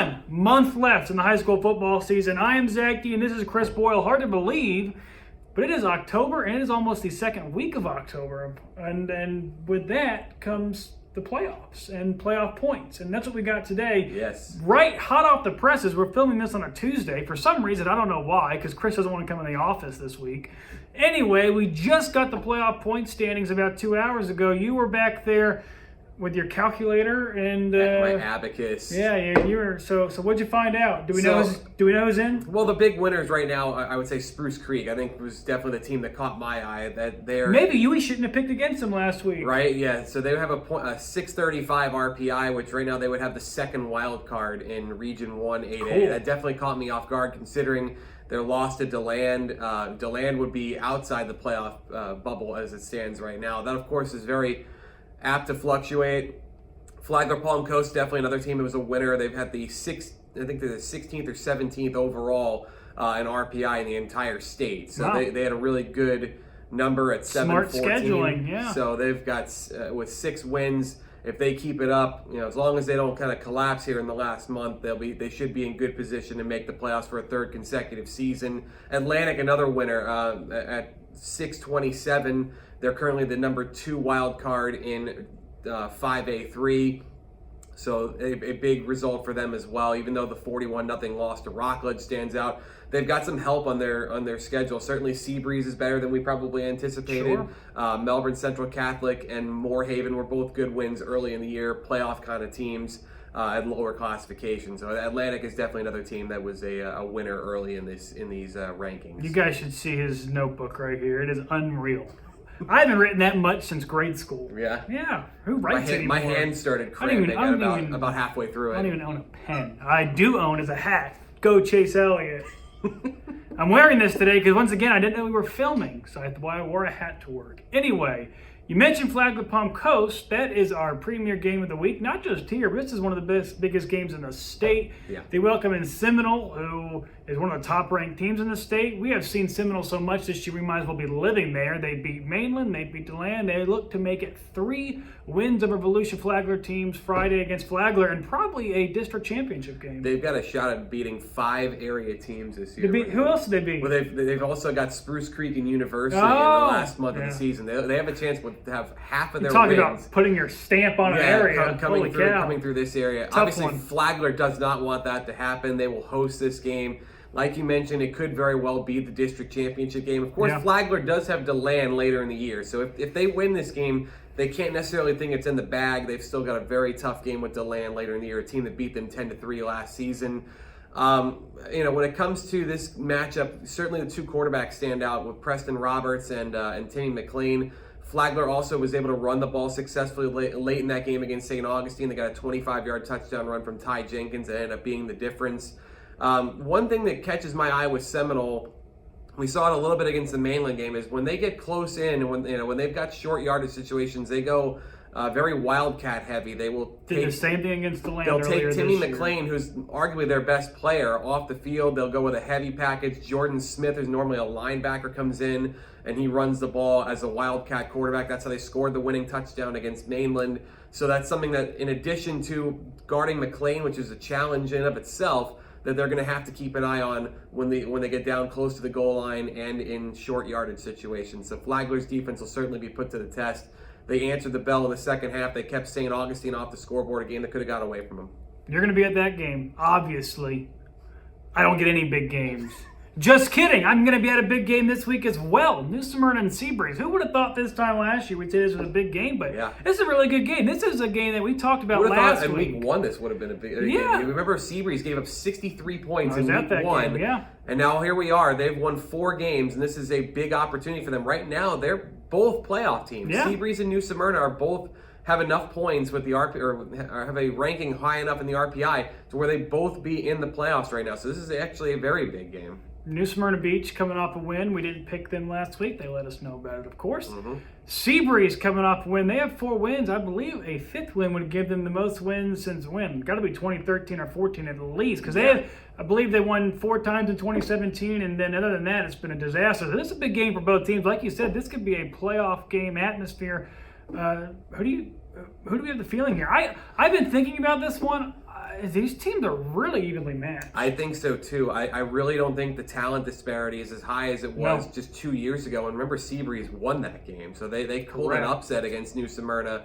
1 month left in the high school football season. I am Zach D, and this is Chris Boyle. Hard to believe, but it is October, and it is almost the second week of October. And with that comes the playoffs and playoff points. And that's what we got today. Yes. Right hot off the presses. We're filming this on a Tuesday. For some reason, I don't know why, because Chris doesn't want to come in the office this week. Anyway, we just got the playoff point standings about 2 hours ago. You were back there with your calculator and my abacus. Yeah, you were. So what'd you find out? Do we know who's in? Well, the big winners right now, I would say Spruce Creek. I think was definitely the team that caught my eye. That they're maybe you shouldn't have picked against them last week, right? Yeah. So they have a 635 RPI, which right now they would have the second wild card in Region 1 8A. Cool. That definitely caught me off guard, considering their loss to DeLand. DeLand would be outside the playoff bubble as it stands right now. That, of course, is very apt to fluctuate. Flagler Palm Coast, definitely another team that was a winner. They've had the 16th or 17th overall in RPI in the entire state. So wow. they had a really good number at 7-14. Smart scheduling, yeah. So they've got, with 6 wins, if they keep it up, as long as they don't kind of collapse here in the last month, they should be in good position to make the playoffs for a third consecutive season. Atlantic, another winner at 627. They're currently the number 2 wild card in 5A3. So a big result for them as well, even though the 41-0 loss to Rockledge stands out. They've got some help on their schedule. Certainly Seabreeze is better than we probably anticipated. Sure. Melbourne Central Catholic and Moorhaven were both good wins early in the year, playoff kind of teams at lower classification. So Atlantic is definitely another team that was a winner early in these rankings. You guys should see his notebook right here. It is unreal. I haven't written that much since grade school. Yeah? Yeah. Who writes anymore? My hand started cramping about halfway through it. I don't even own a pen. I do own is a hat. Go Chase Elliott. I'm wearing this today because, once again, I didn't know we were filming, so that's why I wore a hat to work. Anyway, you mentioned Flagler Palm Coast. That is our premier game of the week. Not just here, but this is one of the biggest games in the state. Yeah. They welcome in Seminole, who is one of the top-ranked teams in the state. We have seen Seminole so much this year we might as well be living there. They beat Mainland, they beat DeLand. They look to make it 3 wins over Volusia Flagler teams Friday against Flagler, and probably a district championship game. They've got a shot at beating 5 area teams this year. Who else did they beat? Well, they've also got Spruce Creek and University in the last month of the season. They have a chance to have half of their wins. Talking about putting your stamp on an area. Coming through this area. Tough Obviously, one. Flagler does not want that to happen. They will host this game. Like you mentioned, it could very well be the district championship game. Of course, yeah. Flagler Flagler does have DeLand later in the year. So if they win this game, they can't necessarily think it's in the bag. They've still got a very tough game with DeLand later in the year, a team that beat them 10-3 last season. When it comes to this matchup, certainly the 2 quarterbacks stand out with Preston Roberts and Timmy McLean. Flagler also was able to run the ball successfully late in that game against St. Augustine. They got a 25-yard touchdown run from Ty Jenkins that ended up being the difference. One thing that catches my eye with Seminole, we saw it a little bit against the Mainland game, is when they get close in and when they've got short yardage situations, they go very wildcat heavy. They will did the same thing against DeLand. They'll take Timmy McLean, who's arguably their best player, off the field. They'll go with a heavy package. Jordan Smith, who's normally a linebacker, comes in and he runs the ball as a wildcat quarterback. That's how they scored the winning touchdown against Mainland. So that's something that, in addition to guarding McLean, which is a challenge in of itself, that they're going to have to keep an eye on when they get down close to the goal line and in short yardage situations. So Flagler's defense will certainly be put to the test. They answered the bell in the second half. They kept St. Augustine off the scoreboard, a game that could have got away from them. You're going to be at that game, obviously. I don't get any big games. Just kidding. I'm going to be at a big game this week as well. New Smyrna and Seabreeze. Who would have thought this time last year we'd say this was a big game? But yeah. This is a really good game. This is a game that we talked about last week. Week 1 this would have been a big game. Remember, Seabreeze gave up 63 points in week 1. Game, yeah. And now here we are. They've won 4 games, and this is a big opportunity for them. Right now, they're both playoff teams. Yeah. Seabreeze and New Smyrna are both have enough points with the or have a ranking high enough in the RPI to where they both be in the playoffs right now. So this is actually a very big game. New Smyrna Beach coming off a win. We didn't pick them last week. They let us know about it, of course. Mm-hmm. Seabreeze coming off a win. They have 4 wins. I believe a 5th win would give them the most wins since when? Got to be 2013 or 14 at least. Because I believe they won 4 times in 2017. And then other than that, it's been a disaster. So this is a big game for both teams. Like you said, this could be a playoff game atmosphere. Who do we have the feeling here? I've been thinking about this one. these teams are really evenly matched. I think so too. I really don't think the talent disparity is as high as it was just 2 years ago. And remember, Seabreeze won that game, so they pulled an upset against New Smyrna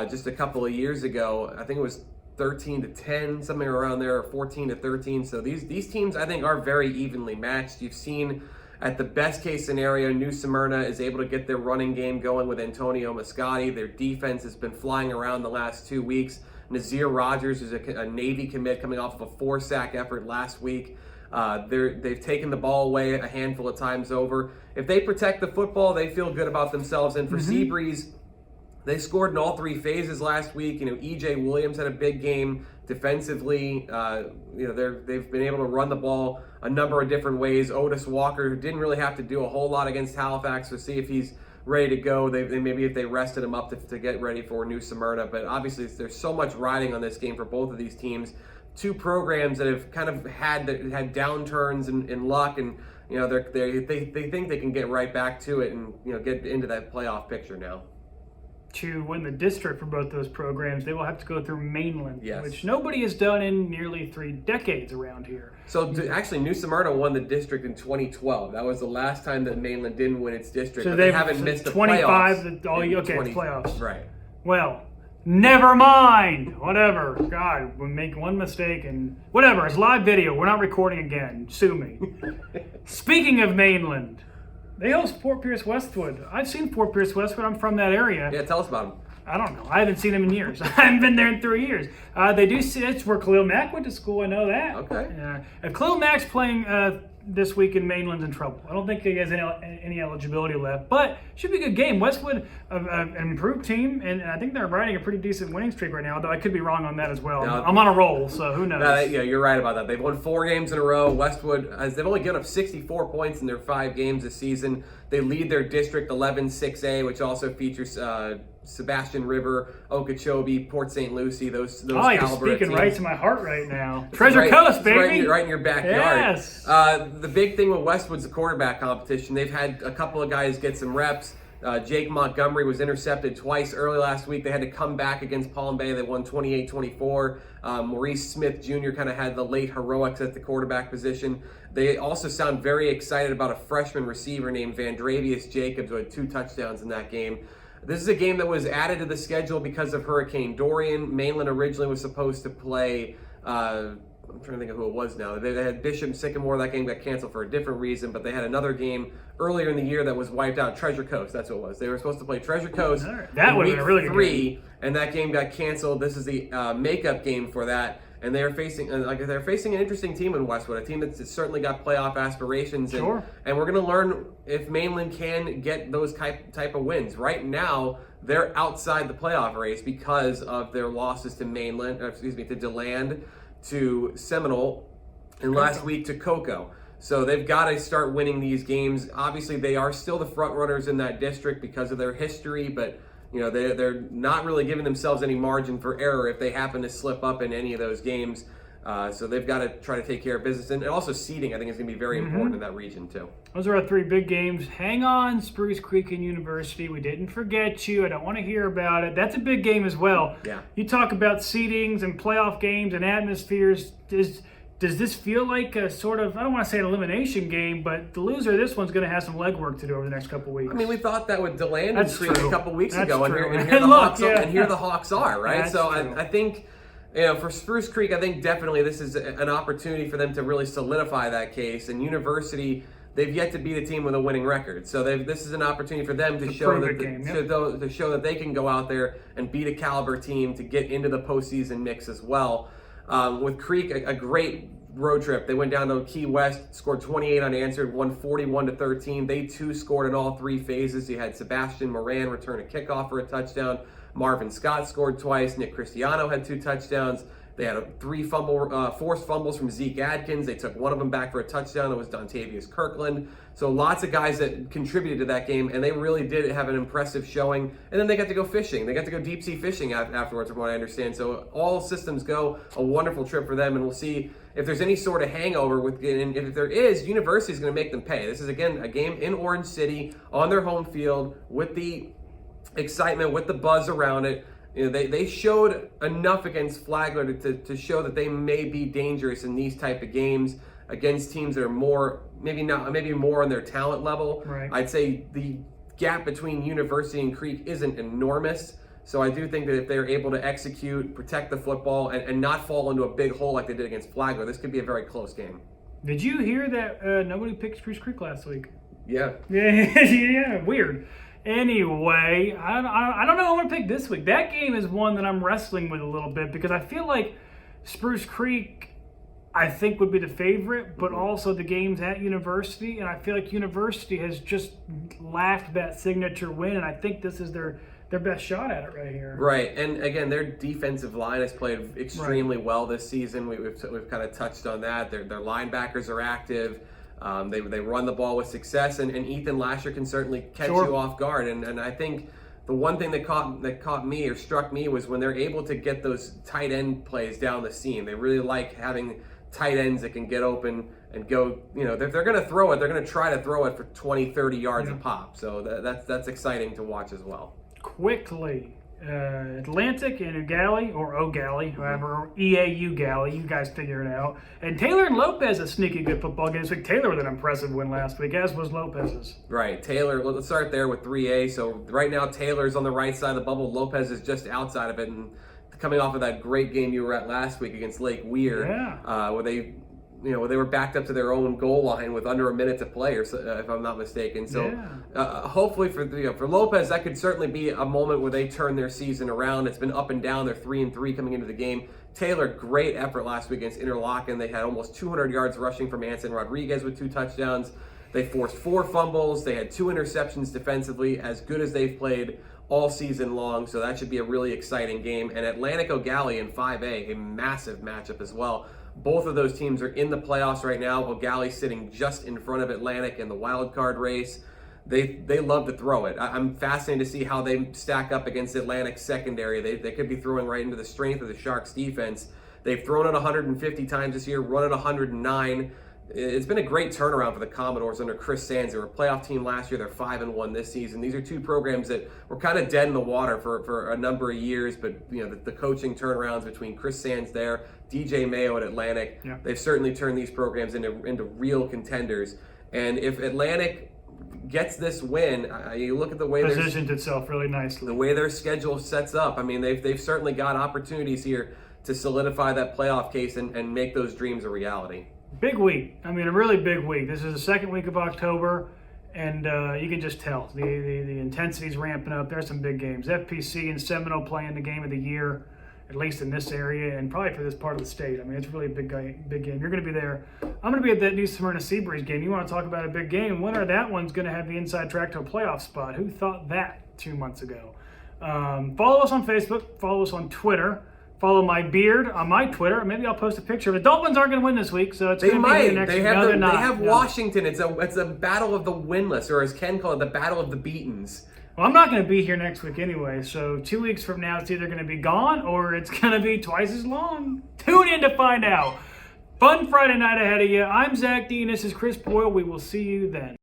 just a couple of years ago. I think it was 13-10, something around there, or 14-13. So these teams, I think, are very evenly matched. You've seen, at the best case scenario, New Smyrna is able to get their running game going with Antonio Mascotti. Their defense has been flying around the last 2 weeks. Nazir Rogers is a Navy commit coming off of a 4-sack effort last week. They've taken the ball away a handful of times over. If they protect the football, they feel good about themselves. And for Seabreeze, they scored in all 3 phases last week. E.J. Williams had a big game defensively. They've been able to run the ball a number of different ways. Otis Walker, who didn't really have to do a whole lot against Halifax, so see if he's ready to go. They maybe if they rested him up to get ready for New Smyrna. But obviously, there's so much riding on this game for both of these teams. 2 programs that have kind of had downturns in luck, and they think they can get right back to it and get into that playoff picture now. To win the district for both those programs, they will have to go through Mainland, yes, which nobody has done in nearly 3 decades around here. So actually, New Smyrna won the district in 2012. That was the last time that Mainland didn't win its district. So they haven't missed the 25. playoffs. Right. Well, never mind. Whatever. God, we make one mistake and whatever. It's live video. We're not recording again. Sue me. Speaking of Mainland, they host Fort Pierce-Westwood. I've seen Fort Pierce-Westwood. I'm from that area. Yeah, tell us about them. I don't know. I haven't seen them in years. I haven't been there in 3 years. They do see it's where Khalil Mack went to school. I know that. Okay. If Khalil Mack's playing this week in Mainland's in trouble. I don't think he has any eligibility left, but should be a good game. Westwood, an improved team, and I think they're riding a pretty decent winning streak right now, although I could be wrong on that as well. No, I'm on a roll, so who knows? Yeah, you're right about that. They've won 4 games in a row. Westwood, they've only given up 64 points in their 5 games this season. They lead their district 11-6A, which also features Sebastian River, Okeechobee, Port St. Lucie, those caliber you're speaking teams. right to my heart right now. Treasure Coast, baby! Right in your backyard. Yes. The big thing with Westwood's the quarterback competition. They've had a couple of guys get some reps. Jake Montgomery was intercepted twice early last week. They had to come back against Palm Bay. They won 28-24. Maurice Smith Jr. kind of had the late heroics at the quarterback position. They also sound very excited about a freshman receiver named Vandravius Jacobs, who had 2 touchdowns in that game. This is a game that was added to the schedule because of Hurricane Dorian. Mainland originally was supposed to play, I'm trying to think of who it was now. They had Bishop Sycamore. That game got canceled for a different reason, but they had another game earlier in the year that was wiped out. Treasure Coast, that's what it was. They were supposed to play Treasure Coast that would have been a really good 3, game. And that game got canceled. This is the makeup game for that. And they're facing an interesting team in Westwood, a team that's certainly got playoff aspirations. Sure. And we're going to learn if Mainland can get those type of wins. Right now, they're outside the playoff race because of their losses to to DeLand, to Seminole, and last week to Cocoa. So they've got to start winning these games. Obviously, they are still the front runners in that district because of their history, but they're not really giving themselves any margin for error if they happen to slip up in any of those games. So they've got to try to take care of business. And also seeding, I think, is going to be very important in that region, too. Those are our 3 big games. Hang on, Spruce Creek and University. We didn't forget you. I don't want to hear about it. That's a big game as well. Yeah. You talk about seedings and playoff games and atmospheres. Does this feel like a sort of, I don't want to say an elimination game, but the loser of this one's going to have some legwork to do over the next couple weeks. I mean, we thought that with DeLand and Creek a couple weeks ago, and here the Hawks are, right? That's so true. I think, for Spruce Creek, I think definitely this is an opportunity for them to really solidify that case. And University, they've yet to beat a team with a winning record, so this is an opportunity for them to show that they can go out there and beat a caliber team to get into the postseason mix as well. With Creek, a great road trip. They went down to Key West, scored 28 unanswered, won 41-13. They too scored in all 3 phases. You had Sebastian Moran return a kickoff for a touchdown. Marvin Scott scored twice. Nick Cristiano had 2 touchdowns. They had 3 forced fumbles from Zeke Adkins. They took one of them back for a touchdown. It was Dontavius Kirkland. So lots of guys that contributed to that game, and they really did have an impressive showing. And then they got to go fishing. They got to go deep sea fishing afterwards, from what I understand. So all systems go. A wonderful trip for them, and we'll see if there's any sort of hangover and if there is, University is going to make them pay. This is, again, a game in Orange City on their home field with the excitement, with the buzz around it. they showed enough against Flagler to show that they may be dangerous in these type of games against teams that are more, maybe more on their talent level. Right. I'd say the gap between University and Creek isn't enormous. So I do think that if they're able to execute, protect the football, and not fall into a big hole like they did against Flagler, this could be a very close game. Did you hear that nobody picked Spruce Creek last week? Yeah. Yeah, weird. Anyway, I don't know who I'm going to pick this week. That game is one that I'm wrestling with a little bit because I feel like Spruce Creek, I think, would be the favorite, but also the game's at University, and I feel like University has just lacked that signature win, and I think this is their best shot at it right here. Right, and again, their defensive line has played extremely well this season. We've kind of touched on that. Their linebackers are active. They run the ball with success, and Ethan Lasher can certainly catch you off guard. And I think the one thing that caught me or struck me was when they're able to get those tight end plays down the seam. They really like having tight ends that can get open and go, if they're going to throw it, they're going to try to throw it for 20, 30 yards a pop. So that's exciting to watch as well. Quickly, Atlantic and Ugali, or O'Galley, however, EAU Galley, you guys figure it out. And Taylor and Lopez, a sneaky good football game this week. Taylor with an impressive win last week, as was Lopez's. Right, Taylor, let's start there with 3A. So right now, Taylor's on the right side of the bubble. Lopez is just outside of it, and coming off of that great game you were at last week against Lake Weir, where they were backed up to their own goal line with under a minute to play, or so, if I'm not mistaken. So hopefully for Lopez, that could certainly be a moment where they turn their season around. It's been up and down. They're 3-3 coming into the game. Taylor, great effort last week against Interlochen. They had almost 200 yards rushing from Anson Rodriguez with 2 touchdowns. They forced 4 fumbles. They had 2 interceptions defensively, as good as they've played all season long. So that should be a really exciting game. And Atlantic O'Galley in 5A, a massive matchup as well. Both of those teams are in the playoffs right now. O'Galley sitting just in front of Atlantic in the wild card race. They love to throw it. I'm fascinated to see how they stack up against Atlantic's secondary. They could be throwing right into the strength of the Sharks defense. They've thrown it 150 times this year, run it 109. It's been a great turnaround for the Commodores under Chris Sands. They were a playoff team last year. They're 5-1 this season. These are 2 programs that were kind of dead in the water for a number of years, but the coaching turnarounds between Chris Sands there, DJ Mayo at Atlantic, they've certainly turned these programs into real contenders. And if Atlantic gets this win, you look at the way positioned itself really nicely. The way their schedule sets up, I mean, they've certainly got opportunities here to solidify that playoff case and make those dreams a reality. Big week. I mean, a really big week. This is the second week of October, and you can just tell the intensity's ramping up. There's some big games. FPC and Seminole playing the game of the year, at least in this area, and probably for this part of the state. I mean, it's really a big game. You're going to be there. I'm going to be at that New Smyrna Seabreeze game. You want to talk about a big game? Winner of that one's going to have the inside track to a playoff spot. Who thought that 2 months ago? Follow us on Facebook. Follow us on Twitter. Follow my beard on my Twitter. Maybe I'll post a picture. The Dolphins aren't going to win this week, so it's going to be the next. They have Washington. It's a battle of the winless, or as Ken called it, the battle of the beatens. Well, I'm not going to be here next week anyway, so 2 weeks from now, it's either going to be gone or it's going to be twice as long. Tune in to find out. Fun Friday night ahead of you. I'm Zach D, and this is Chris Boyle. We will see you then.